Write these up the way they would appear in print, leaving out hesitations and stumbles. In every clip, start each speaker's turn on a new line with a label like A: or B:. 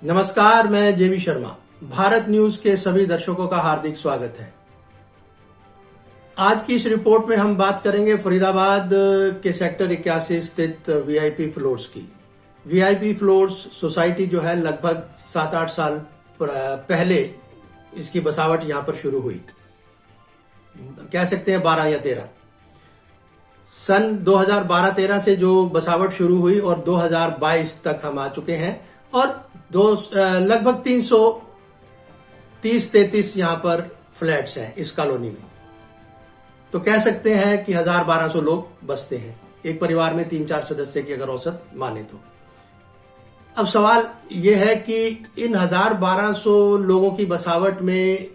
A: नमस्कार, मैं जेवी शर्मा। भारत न्यूज के सभी दर्शकों का हार्दिक स्वागत है। आज की इस रिपोर्ट में हम बात करेंगे फरीदाबाद के सेक्टर 81 स्थित वीआईपी फ्लोर्स की। वीआईपी फ्लोर्स सोसाइटी जो है लगभग 7-8 साल पहले इसकी बसावट यहां पर शुरू हुई, कह सकते हैं 12 या 13 सन 2012-13 से जो बसावट शुरू हुई और 2022 तक हम आ चुके हैं और लगभग 330-33 यहां पर फ्लैट्स हैं इस कॉलोनी में। तो कह सकते हैं कि 1000-1200 लोग बसते हैं एक परिवार में 3-4 सदस्य की अगर औसत माने तो। अब सवाल यह है कि इन 1000-1200 लोगों की बसावट में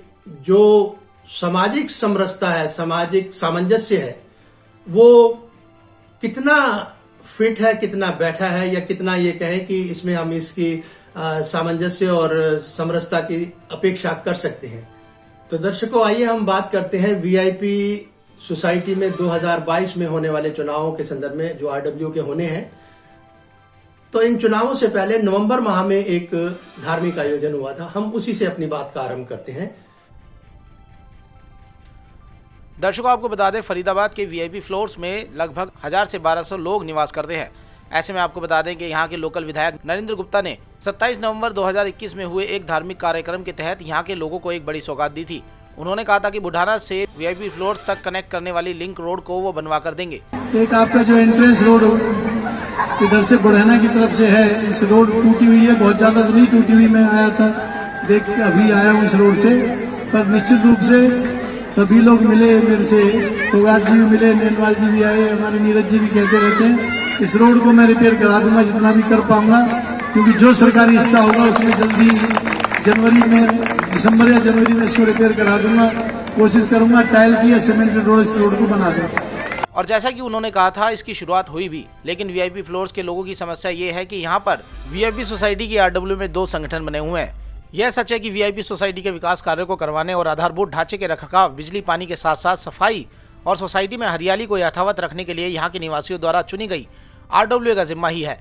A: जो सामाजिक समरसता है, सामाजिक सामंजस्य है, वो कितना फिट है, कितना बैठा है, या कितना ये कहें कि इसमें हम इसकी सामंजस्य और समरसता की अपेक्षा कर सकते हैं। तो दर्शकों, आइए हम बात करते हैं वीआईपी सोसाइटी में 2022 में होने वाले चुनावों के संदर्भ में, जो आरडब्ल्यू के होने हैं। तो इन चुनावों से पहले नवंबर माह में एक धार्मिक आयोजन हुआ था, हम उसी से अपनी बात का आरंभ करते हैं।
B: दर्शकों, आपको बता दें, फरीदाबाद के वीआईपी फ्लोर्स में लगभग 1000 से 1200 लोग निवास करते हैं। ऐसे में आपको बता दें कि यहाँ के लोकल विधायक नरेंद्र गुप्ता ने 27 नवंबर 2021 में हुए एक धार्मिक कार्यक्रम के तहत यहाँ के लोगों को एक बड़ी सौगात दी थी। उन्होंने कहा था कि बुढ़ाना से वीआईपी फ्लोर्स तक कनेक्ट करने वाली लिंक रोड को वो बनवा कर देंगे।
C: एक आपका जो एंट्रेंस रोड इधर से बुढ़ाना की तरफ से है, इस रोड टूटी हुई है, बहुत ज्यादा तो नहीं टूटी हुई। मैं आया था, देख के अभी आया हूँ इस रोड से। पर निश्चित रूप से सभी लोग मिले मेरे से, फोगाट जी भी मिले, नैनवाल जी भी आए, हमारे नीरज जी भी कहते रहते हैं इस रोड को मैं रिपेयर करा दूंगा जितना भी कर पाऊंगा, क्योंकि जो सरकारी हिस्सा होगा उसमें जल्दी दिसंबर या जनवरी में इसको रिपेयर करा दूंगा। कोशिश करूंगा टाइल की या सीमेंटेड रोड इस रोड को बना दूं।
B: और जैसा कि उन्होंने कहा था, इसकी शुरुआत हुई भी, लेकिन वीआईपी फ्लोर्स के लोगों की समस्या ये है कि यहाँ पर वीआईपी सोसाइटी की आरडब्ल्यू में 2 संगठन बने हुए हैं। यह सच है कि वीआईपी सोसाइटी के विकास कार्यों को करवाने और आधारभूत ढांचे के रखरखाव, बिजली पानी के साथ साथ सफाई और सोसाइटी में हरियाली को यथावत रखने के लिए यहाँ के निवासियों द्वारा चुनी गई आरडब्ल्यू का जिम्मा ही है।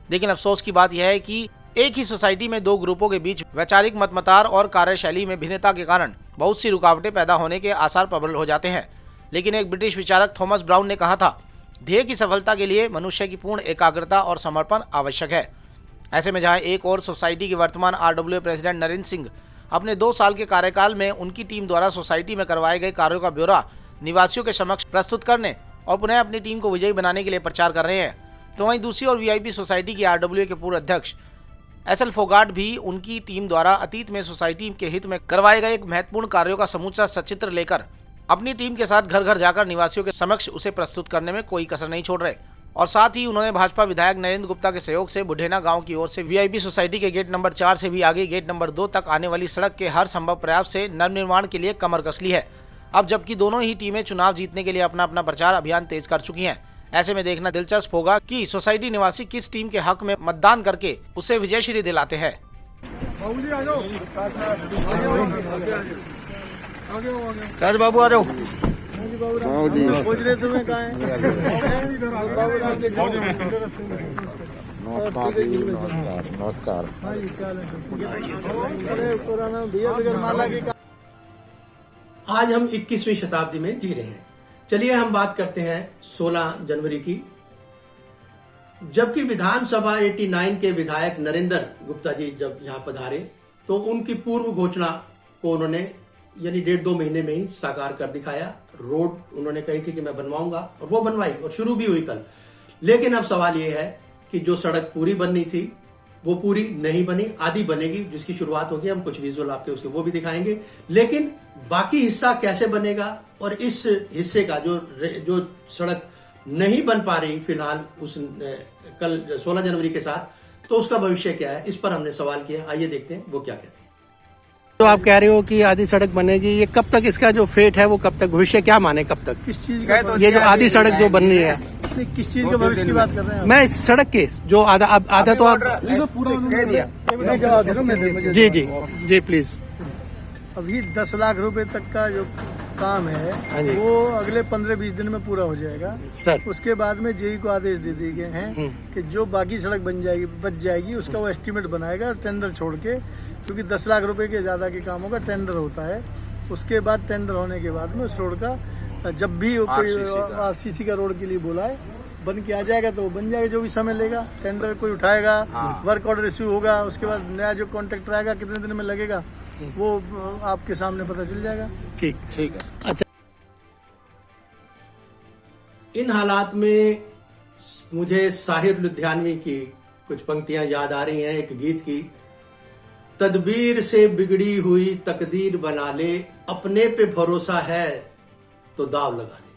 B: लेकिन अफसोस की बात यह है कि एक ही सोसाइटी में 2 ग्रुपों के बीच वैचारिक मतमतार और कार्यशैली में भिन्नता के कारण बहुत सी रुकावटें पैदा होने के आसार प्रबल हो जाते हैं। लेकिन एक ब्रिटिश विचारक थॉमस ब्राउन ने कहा था, ध्येय की सफलता के लिए मनुष्य की पूर्ण एकाग्रता और समर्पण आवश्यक है। ऐसे में जहां एक और सोसाइटी के वर्तमान आरडब्ल्यू प्रेसिडेंट नरेंद्र सिंह अपने 2 साल के कार्यकाल में उनकी टीम द्वारा सोसाइटी में करवाए गए कार्यों का ब्यौरा निवासियों के समक्ष प्रस्तुत करने और पुनः अपनी टीम को विजयी बनाने के लिए प्रचार कर रहे हैं, तो वहीं दूसरी ओर वीआईपी सोसाइटी की आरडब्ल्यू के पूर्व अध्यक्ष एसएल फोगाट भी उनकी टीम द्वारा अतीत में सोसाइटी के हित में करवाए गए एक महत्वपूर्ण कार्यों का समूचा सचित्र लेकर अपनी टीम के साथ घर घर जाकर निवासियों के समक्ष उसे प्रस्तुत करने में कोई कसर नहीं छोड़ रहे। और साथ ही उन्होंने भाजपा विधायक नरेंद्र गुप्ता के सहयोग से बुढ़ेना गांव की ओर से वीआईपी सोसाइटी के गेट नंबर 4 से भी आगे गेट नंबर 2 तक आने वाली सड़क के हर संभव प्रयास से नवनिर्माण के लिए कमर कस ली है। अब जबकि दोनों ही टीमें चुनाव जीतने के लिए अपना अपना प्रचार अभियान तेज कर चुकी हैं, ऐसे में देखना दिलचस्प होगा कि सोसाइटी निवासी किस टीम के हक में मतदान करके उसे विजयश्री दिलाते हैं।
D: बाबू आ जाओ। नमस्कार।
A: आज हम 21वीं शताब्दी में जी रहे हैं। चलिए हम बात करते हैं 16 जनवरी की, जबकि विधानसभा 89 के विधायक नरेंद्र गुप्ता जी जब यहां पधारे तो उनकी पूर्व घोषणा को उन्होंने यानी 1.5-2 महीने में ही साकार कर दिखाया। रोड उन्होंने कही थी कि मैं बनवाऊंगा और वो बनवाई और शुरू भी हुई कल। लेकिन अब सवाल ये है कि जो सड़क पूरी बननी थी वो पूरी नहीं बनी, आधी बनेगी, जिसकी शुरुआत होगी। हम कुछ विजुअल आपके उसके वो भी दिखाएंगे, लेकिन बाकी हिस्सा कैसे बनेगा और इस हिस्से का जो सड़क नहीं बन पा रही फिलहाल उस कल 16 जनवरी के साथ, तो उसका भविष्य क्या है, इस पर हमने सवाल किया। आइए देखते हैं वो क्या कहते हैं। तो आप कह रहे हो कि आधी सड़क बनेगी, ये कब तक इसका जो फेट है वो कब तक, भविष्य क्या माने कब तक?
C: किस चीज का?
A: ये जो आधी सड़क जो बन रही है,
C: किस चीज के भविष्य की बात कर रहे हैं?
A: मैं इस सड़क के जो आधा तो आप
C: पूरा
A: जी प्लीज।
C: अभी 10 लाख रुपए तक का जो काम
A: हाँ
C: है
A: जी।
C: वो अगले 15-20 दिन में पूरा हो जाएगा
A: सर।
C: उसके बाद में जेई को आदेश दे दिए गए हैं कि जो बाकी सड़क बच जाएगी उसका वो एस्टीमेट बनाएगा टेंडर छोड़ के, क्योंकि 10 लाख रुपए के ज्यादा के कामों का टेंडर होता है। उसके बाद टेंडर होने के बाद में उस रोड का जब भी कोई आरसीसी का रोड के लिए बोला है बन के आ जाएगा तो वो बन जाएगा, जो भी समय लेगा। टेंडर कोई उठाएगा, वर्क ऑर्डर इश्यू होगा, उसके बाद नया जो कॉन्ट्रैक्टर आएगा कितने दिन में लगेगा वो आपके सामने पता चल जाएगा।
A: ठीक है। अच्छा, इन हालात में मुझे साहिर लुधियानवी की कुछ पंक्तियां याद आ रही हैं एक गीत की। तदबीर से बिगड़ी हुई तकदीर बना ले, अपने पे भरोसा है तो दाव लगा ले।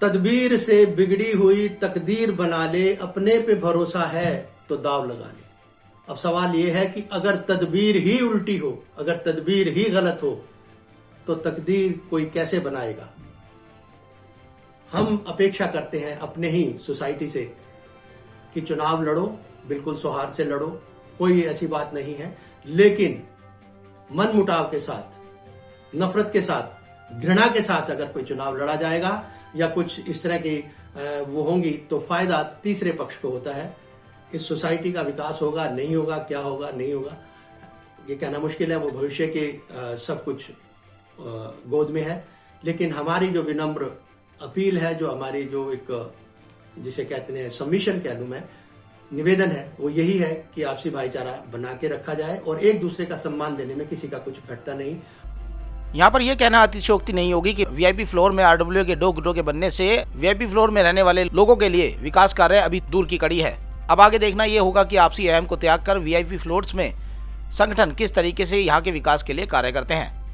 A: तदबीर से बिगड़ी हुई तकदीर बना ले, अपने पे भरोसा है तो दाव लगा ले। अब सवाल यह है कि अगर तदबीर ही उल्टी हो, अगर तदबीर ही गलत हो तो तकदीर कोई कैसे बनाएगा। हम अपेक्षा करते हैं अपने ही सोसाइटी से कि चुनाव लड़ो, बिल्कुल सौहार्द से लड़ो, कोई ऐसी बात नहीं है, लेकिन मनमुटाव के साथ, नफरत के साथ, घृणा के साथ अगर कोई चुनाव लड़ा जाएगा या कुछ इस तरह की वो होंगी तो फायदा तीसरे पक्ष को होता है। इस सोसाइटी का विकास होगा, नहीं होगा, क्या होगा, नहीं होगा, ये कहना मुश्किल है। वो भविष्य के सब कुछ गोद में है। लेकिन हमारी जो विनम्र अपील है, जो हमारी जो एक जिसे कहते हैं सबमिशन कह लूं मैं, निवेदन है, वो यही है कि आपसी भाईचारा बना के रखा जाए और एक दूसरे का सम्मान देने में किसी का कुछ घटता नहीं।
B: यहाँ पर यह कहना अतिशयोक्ति नहीं होगी कि वीआईपी फ्लोर में आरडब्ल्यू के 2 गुटों के बनने से वीआईपी फ्लोर में रहने वाले लोगों के लिए विकास कार्य अभी दूर की कड़ी है। अब आगे देखना यह होगा कि आपसी अहम को त्याग कर वीआईपी फ्लोर्स में संगठन किस तरीके से यहाँ के विकास के लिए कार्य करते हैं।